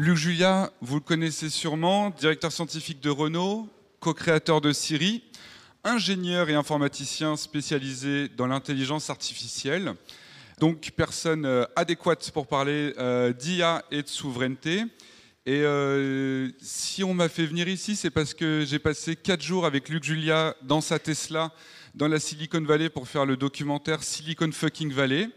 Luc Julia, vous le connaissez sûrement, directeur scientifique de Renault, co-créateur de Siri, ingénieur et informaticien spécialisé dans l'intelligence artificielle. Donc, personne adéquate pour parler d'IA et de souveraineté. Et si on m'a fait venir ici, c'est parce que j'ai passé 4 jours avec Luc Julia dans sa Tesla, dans la Silicon Valley, pour faire le documentaire Silicon Fucking Valley.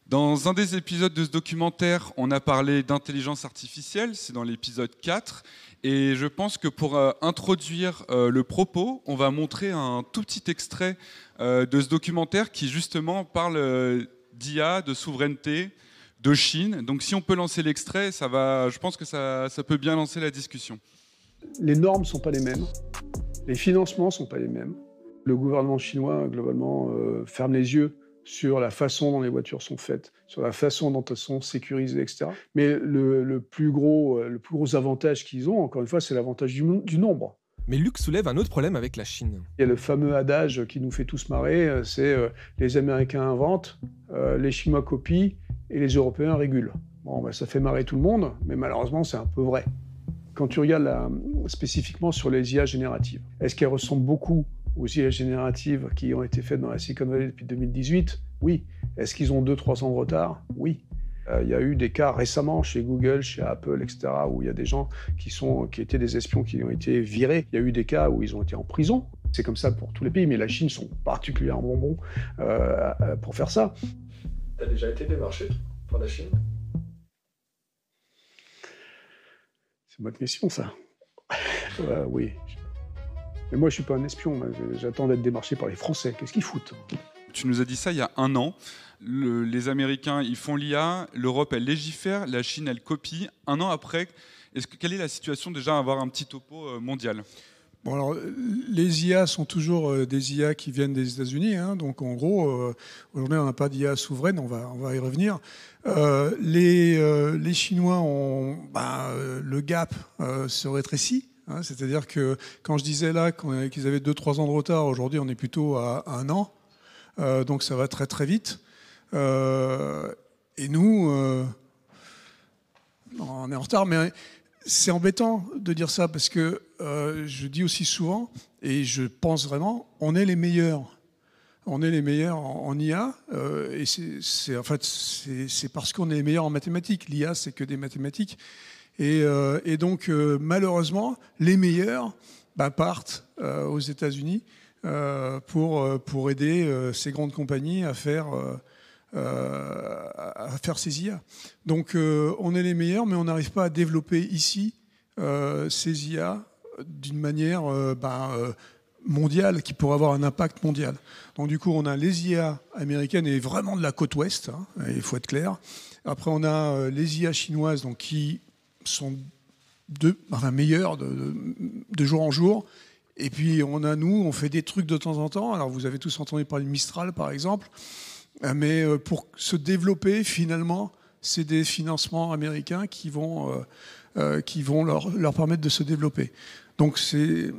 Dans un des épisodes de ce documentaire, on a parlé d'intelligence artificielle, c'est dans l'épisode 4. Et je pense que pour introduire le propos, on va montrer un tout petit extrait de ce documentaire qui justement parle d'IA, de souveraineté, de Chine. Donc si on peut lancer l'extrait, je pense que ça peut bien lancer la discussion. Les normes ne sont pas les mêmes, les financements ne sont pas les mêmes. Le gouvernement chinois, globalement, ferme les yeux sur la façon dont les voitures sont faites, sur la façon dont elles sont sécurisées, etc. Mais le plus gros avantage qu'ils ont, encore une fois, c'est l'avantage du nombre. Mais Luc soulève un autre problème avec la Chine. Il y a le fameux adage qui nous fait tous marrer, c'est les Américains inventent, les Chinois copient et les Européens régulent. Bon, ça fait marrer tout le monde, mais malheureusement, c'est un peu vrai. Quand tu regardes spécifiquement sur les IA génératives, est-ce qu'elles ressemblent beaucoup aux IA génératives qui ont été faites dans la Silicon Valley depuis 2018? Oui. Est-ce qu'ils ont 2-3 ans de retard? Oui. Il y a eu des cas récemment chez Google, chez Apple, etc., où il y a des gens qui étaient des espions qui ont été virés. Il y a eu des cas où ils ont été en prison. C'est comme ça pour tous les pays, mais la Chine sont particulièrement bons pour faire ça. T'as déjà été démarché par la Chine? C'est une bonne question, ça. Oui. Mais moi, je suis pas un espion. J'attends d'être démarché par les Français. Qu'est-ce qu'ils foutent? Tu nous as dit ça il y a 1 an. Les Américains, ils font l'IA, l'Europe, elle légifère, la Chine, elle copie. 1 an après, quelle est la situation déjà à avoir un petit topo mondial? Bon, alors, les IA sont toujours des IA qui viennent des États-Unis. Donc, en gros, aujourd'hui, on n'a pas d'IA souveraine. On va y revenir. Les Chinois ont... le gap se rétrécit. C'est-à-dire que quand je disais là qu'ils avaient 2-3 ans de retard, aujourd'hui, on est plutôt à 1 an. Donc, ça va très, très vite. Et nous, on est en retard, mais... C'est embêtant de dire ça parce que je dis aussi souvent, et je pense vraiment, on est les meilleurs. On est les meilleurs en IA, et c'est parce qu'on est les meilleurs en mathématiques. L'IA, c'est que des mathématiques. Et donc, malheureusement, les meilleurs partent aux États-Unis pour aider ces grandes compagnies à faire ces IA. Donc on est les meilleurs, mais on n'arrive pas à développer ici ces IA d'une manière mondiale, qui pourrait avoir un impact mondial. Donc du coup, on a les IA américaines et vraiment de la côte ouest, il faut être clair. Après, on a les IA chinoises, donc, qui sont meilleures de jour en jour. Et puis on fait des trucs de temps en temps. Alors vous avez tous entendu parler de Mistral, par exemple. Mais pour se développer, finalement, c'est des financements américains qui vont leur permettre de se développer. Donc c'est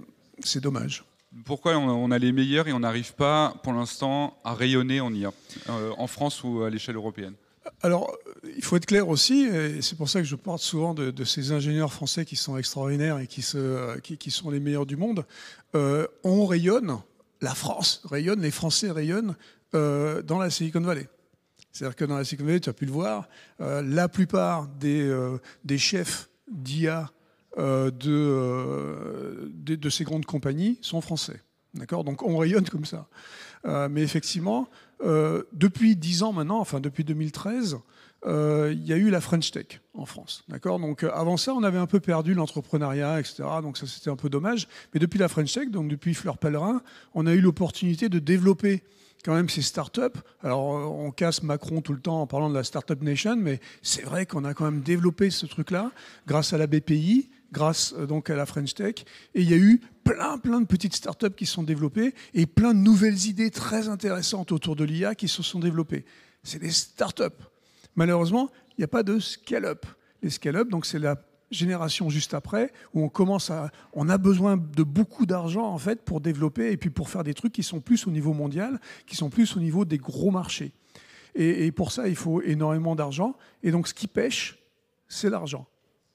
dommage. Pourquoi on a les meilleurs et on n'arrive pas, pour l'instant, à rayonner en IA, en France ou à l'échelle européenne? Alors, il faut être clair aussi, et c'est pour ça que je parle souvent de ces ingénieurs français qui sont extraordinaires et qui sont les meilleurs du monde. On rayonne, la France rayonne, les Français rayonnent dans la Silicon Valley. C'est-à-dire que dans la Silicon Valley, tu as pu le voir, la plupart des chefs d'IA de ces grandes compagnies sont français. D'accord ? Donc on rayonne comme ça. Mais effectivement, depuis 10 ans maintenant, enfin depuis 2013, il y a eu la French Tech en France. D'accord ? Donc avant ça, on avait un peu perdu l'entrepreneuriat, etc. Donc ça, c'était un peu dommage. Mais depuis la French Tech, donc depuis Fleur Pellerin, on a eu l'opportunité de développer quand même ces startups. Alors on casse Macron tout le temps en parlant de la Startup Nation, mais c'est vrai qu'on a quand même développé ce truc-là grâce à la BPI, grâce donc à la French Tech. Et il y a eu plein de petites startups qui se sont développées et plein de nouvelles idées très intéressantes autour de l'IA qui se sont développées. C'est des startups. Malheureusement, il n'y a pas de scale-up. Les scale-up, donc c'est la génération juste après, où on a besoin de beaucoup d'argent en fait pour développer et puis pour faire des trucs qui sont plus au niveau mondial, qui sont plus au niveau des gros marchés. Et pour ça, il faut énormément d'argent. Et donc, ce qui pêche, c'est l'argent.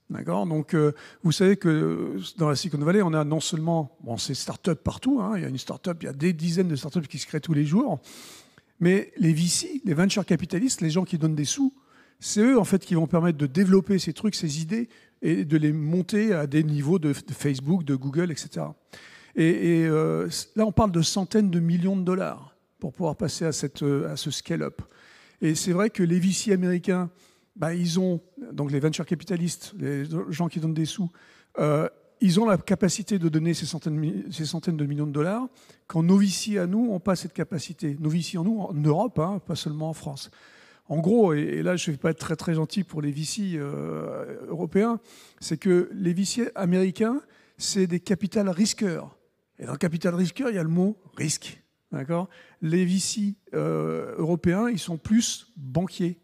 D'accord. Donc, vous savez que dans la Silicon Valley, on a non seulement ces startups partout, hein, il y a une startup, il y a des dizaines de startups qui se créent tous les jours, mais les VC, les venture capitalistes, les gens qui donnent des sous, c'est eux en fait qui vont permettre de développer ces trucs, ces idées et de les monter à des niveaux de Facebook, de Google, etc. Et là, on parle de centaines de millions de dollars pour pouvoir passer à ce scale-up. Et c'est vrai que les VC américains, ils ont, donc les venture capitalistes, les gens qui donnent des sous, ils ont la capacité de donner ces centaines de millions de dollars, quand nos VC à nous n'ont pas cette capacité. Nos VC en Europe, hein, pas seulement en France. En gros, et là je ne vais pas être très très gentil pour les VC européens, c'est que les VC américains, c'est des capital risqueurs. Et dans le capital risqueur, il y a le mot risque. D'accord ? Les VC européens, ils sont plus banquiers.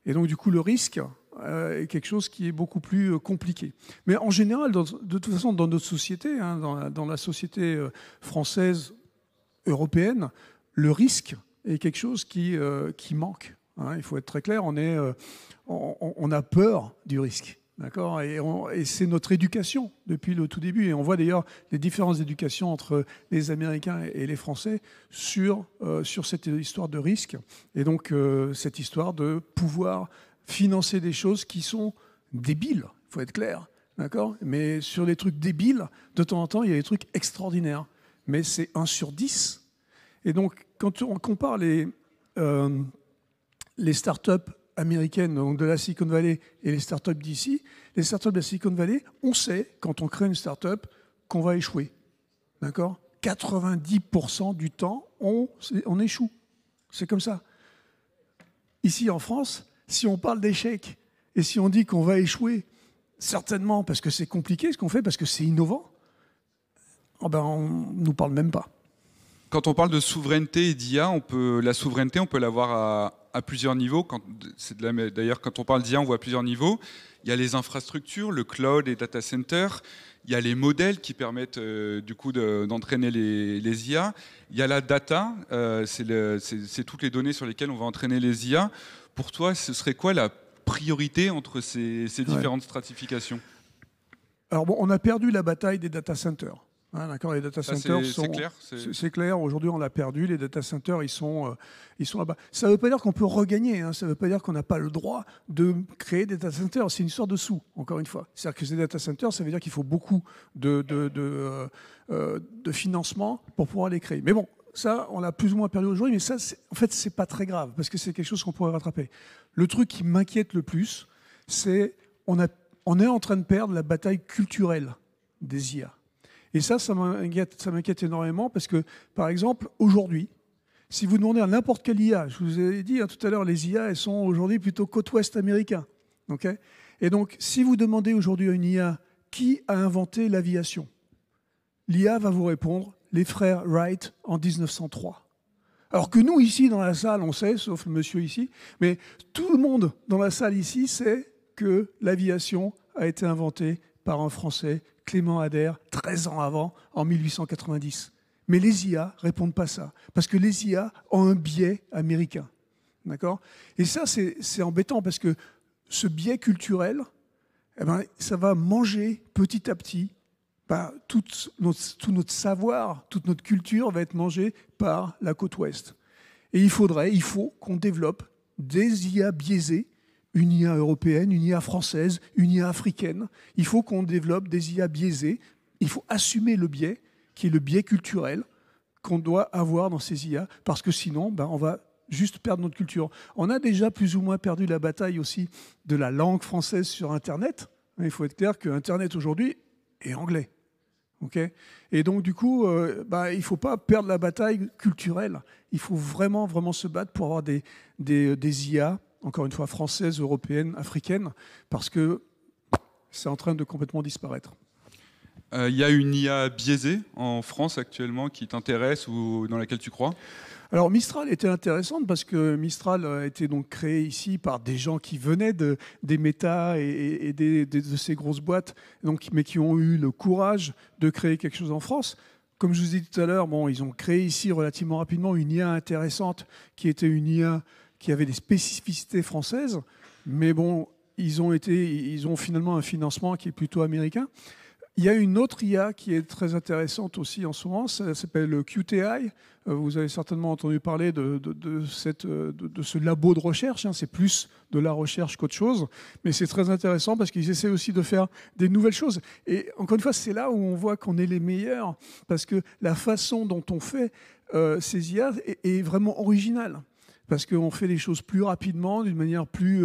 Et donc, du coup, le risque est quelque chose qui est beaucoup plus compliqué. Mais en général, de toute façon, dans notre société, hein, dans la société française, européenne, le risque est quelque chose qui manque. Hein, il faut être très clair, on a peur du risque. D'accord ? Et c'est notre éducation depuis le tout début. Et on voit d'ailleurs les différences d'éducation entre les Américains et les Français sur cette histoire de risque. Et donc, cette histoire de pouvoir financer des choses qui sont débiles, il faut être clair. D'accord ? Mais sur les trucs débiles, de temps en temps, il y a des trucs extraordinaires. Mais c'est 1 sur 10. Et donc, quand on compare les startups américaines, donc de la Silicon Valley, et les startups d'ici, les startups de la Silicon Valley, on sait, quand on crée une startup, qu'on va échouer. D'accord ? 90% du temps, on échoue. C'est comme ça. Ici, en France, si on parle d'échec, et si on dit qu'on va échouer, certainement parce que c'est compliqué ce qu'on fait, parce que c'est innovant, on ne nous parle même pas. Quand on parle de souveraineté et d'IA, la souveraineté, on peut l'avoir à plusieurs niveaux. D'ailleurs, quand on parle d'IA, on voit plusieurs niveaux. Il y a les infrastructures, le cloud, les data centers. Il y a les modèles qui permettent du coup d'entraîner les IA. Il y a la data, c'est toutes les données sur lesquelles on va entraîner les IA. Pour toi, ce serait quoi la priorité entre ces différentes stratifications ? Alors bon, on a perdu la bataille des data centers. Hein, d'accord, les data centers c'est clair. C'est clair. Aujourd'hui, on l'a perdu. Les data centers, ils sont là-bas. Ça ne veut pas dire qu'on peut regagner. Hein, ça ne veut pas dire qu'on n'a pas le droit de créer des data centers. C'est une histoire de sous, encore une fois. C'est-à-dire que ces data centers, ça veut dire qu'il faut beaucoup de financement pour pouvoir les créer. Mais bon, ça, on l'a plus ou moins perdu aujourd'hui. Mais ça, en fait, c'est pas très grave parce que c'est quelque chose qu'on pourrait rattraper. Le truc qui m'inquiète le plus, c'est on est en train de perdre la bataille culturelle des IA. Et ça m'inquiète énormément parce que, par exemple, aujourd'hui, si vous demandez à n'importe quelle IA, je vous ai dit tout à l'heure, les IA, elles sont aujourd'hui plutôt côte ouest américain. Okay ? Et donc, si vous demandez aujourd'hui à une IA qui a inventé l'aviation, l'IA va vous répondre les frères Wright en 1903. Alors que nous, ici, dans la salle, on sait, sauf le monsieur ici, mais tout le monde dans la salle ici sait que l'aviation a été inventée par un Français, Clément Ader, 13 ans avant, en 1890. Mais les IA ne répondent pas ça, parce que les IA ont un biais américain. D'accord ? Et ça, c'est embêtant, parce que ce biais culturel, ça va manger petit à petit, tout notre savoir, toute notre culture va être mangée par la côte ouest. Et il faut qu'on développe des IA biaisées, une IA européenne, une IA française, une IA africaine. Il faut qu'on développe des IA biaisées. Il faut assumer le biais, qui est le biais culturel qu'on doit avoir dans ces IA, parce que sinon, on va juste perdre notre culture. On a déjà plus ou moins perdu la bataille aussi de la langue française sur Internet. Il faut être clair que Internet aujourd'hui est anglais. Okay ? Et donc, du coup, il ne faut pas perdre la bataille culturelle. Il faut vraiment, vraiment se battre pour avoir des IA, encore une fois, françaises, européennes, africaines, parce que c'est en train de complètement disparaître. Il y a une IA biaisée en France actuellement qui t'intéresse ou dans laquelle tu crois ? Alors Mistral était intéressante parce que Mistral a été donc créé ici par des gens qui venaient des Meta et de ces grosses boîtes, donc, mais qui ont eu le courage de créer quelque chose en France. Comme je vous ai dit tout à l'heure, ils ont créé ici relativement rapidement une IA intéressante qui était une IA qui avait des spécificités françaises, mais bon, ils ont finalement un financement qui est plutôt américain. Il y a une autre IA qui est très intéressante aussi en ce moment, ça s'appelle QTI. Vous avez certainement entendu parler de ce labo de recherche. C'est plus de la recherche qu'autre chose, mais c'est très intéressant parce qu'ils essaient aussi de faire des nouvelles choses. Et encore une fois, c'est là où on voit qu'on est les meilleurs, parce que la façon dont on fait ces IA est vraiment originale, parce qu'on fait les choses plus rapidement, d'une manière plus...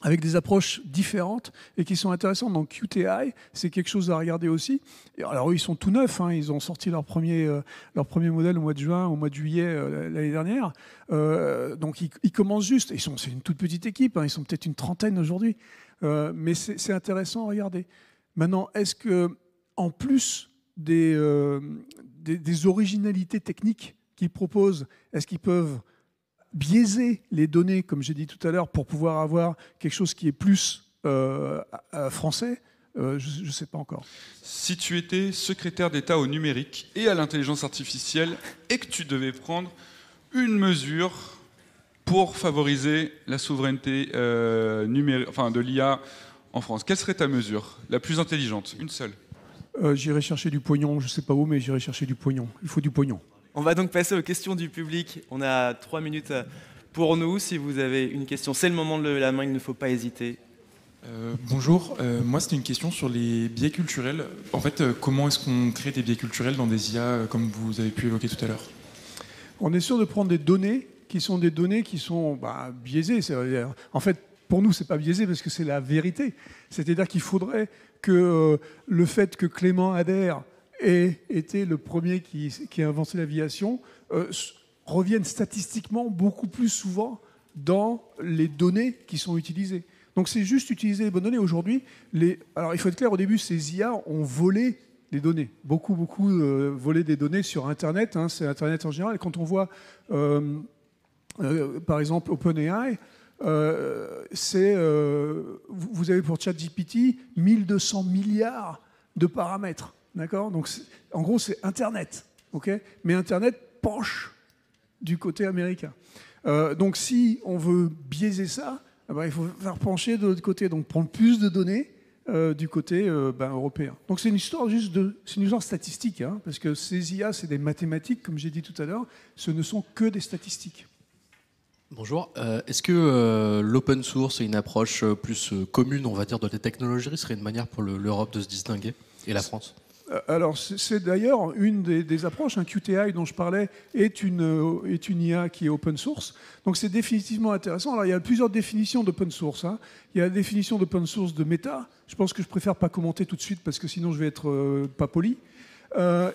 avec des approches différentes et qui sont intéressantes. Donc QTI, c'est quelque chose à regarder aussi. Et alors eux, ils sont tout neufs, ils ont sorti leur premier modèle au mois de juin, au mois de juillet l'année dernière. Donc ils commencent juste. C'est une toute petite équipe, ils sont peut-être une trentaine aujourd'hui. Mais c'est intéressant à regarder. Maintenant, est-ce que en plus des originalités techniques qu'ils proposent, est-ce qu'ils peuvent biaiser les données, comme j'ai dit tout à l'heure, pour pouvoir avoir quelque chose qui est plus français, je ne sais pas encore. Si tu étais secrétaire d'État au numérique et à l'intelligence artificielle et que tu devais prendre une mesure pour favoriser la souveraineté de l'IA en France, quelle serait ta mesure la plus intelligente? Une seule. J'irai chercher du pognon, je ne sais pas où, mais j'irai chercher du pognon. Il faut du pognon. On va donc passer aux questions du public. On a 3 minutes pour nous. Si vous avez une question, c'est le moment de lever la main, il ne faut pas hésiter. Bonjour, moi c'était une question sur les biais culturels. En fait, comment est-ce qu'on crée des biais culturels dans des IA comme vous avez pu évoquer tout à l'heure? On est sûr de prendre des données qui sont biaisées. En fait, pour nous, ce n'est pas biaisé parce que c'est la vérité. C'est-à-dire qu'il faudrait que le fait que Clément Ader ait été le premier qui a inventé l'aviation, reviennent statistiquement beaucoup plus souvent dans les données qui sont utilisées. Donc c'est juste utiliser les bonnes données. Aujourd'hui, alors il faut être clair, au début, ces IA ont volé des données. Beaucoup volé des données sur Internet. C'est Internet en général. Et quand on voit, par exemple, OpenAI, vous avez pour ChatGPT 1200 milliards de paramètres. D'accord ? Donc, en gros, c'est Internet. Okay ? Mais Internet penche du côté américain. Donc, si on veut biaiser ça, il faut faire pencher de l'autre côté. Donc, prendre plus de données du côté européen. Donc, c'est une histoire c'est une histoire statistique. Parce que ces IA, c'est des mathématiques, comme j'ai dit tout à l'heure. Ce ne sont que des statistiques. Bonjour. Est-ce que l'open source et une approche plus commune, on va dire, de la technologie serait une manière pour l'Europe de se distinguer et la France ? Alors, c'est d'ailleurs une des approches. Un QTI dont je parlais est une IA qui est open source. Donc, c'est définitivement intéressant. Alors, il y a plusieurs définitions d'open source. Il y a la définition d'open source de Meta. Je pense que je préfère pas commenter tout de suite parce que sinon, je vais être pas poli.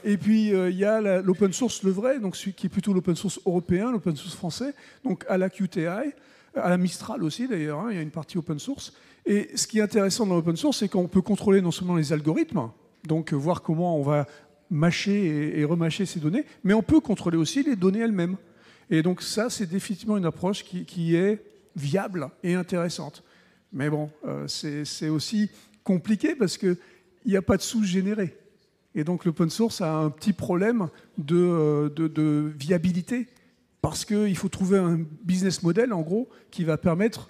Et puis, il y a l'open source, le vrai, donc celui qui est plutôt l'open source européen, l'open source français, donc à la QTI, à la Mistral aussi d'ailleurs, il y a une partie open source. Et ce qui est intéressant dans l'open source, c'est qu'on peut contrôler non seulement les algorithmes, donc voir comment on va mâcher et remâcher ces données, mais on peut contrôler aussi les données elles-mêmes. Et donc ça, c'est définitivement une approche qui est viable et intéressante. Mais bon, c'est aussi compliqué parce qu'il n'y a pas de sous générés. Et donc l'open source a un petit problème de viabilité parce qu'il faut trouver un business model, en gros, qui va permettre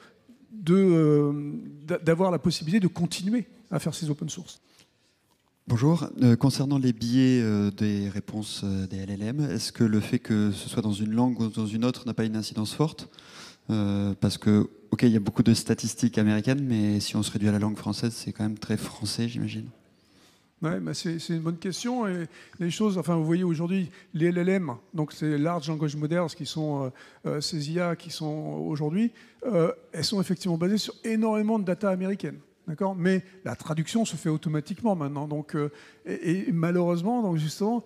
d'avoir la possibilité de continuer à faire ces open source. Bonjour. Concernant les biais des réponses des LLM, est-ce que le fait que ce soit dans une langue ou dans une autre n'a pas une incidence forte parce que, ok, il y a beaucoup de statistiques américaines, mais si on se réduit à la langue française, c'est quand même très français, j'imagine. Ouais, c'est une bonne question. Et les choses, vous voyez aujourd'hui, les LLM, donc c'est Large Language Models, qui sont ces IA qui sont aujourd'hui, elles sont effectivement basées sur énormément de data américaine. D'accord ? Mais la traduction se fait automatiquement maintenant. Donc, et malheureusement, donc justement,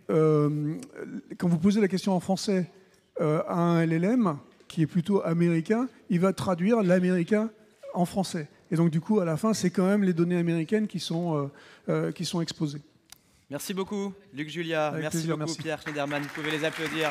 quand vous posez la question en français à un LLM qui est plutôt américain, il va traduire l'américain en français. Et donc, du coup, à la fin, c'est quand même les données américaines qui sont exposées. Merci beaucoup, Luc Julia. Merci beaucoup, Pierre Schneiderman. Vous pouvez les applaudir.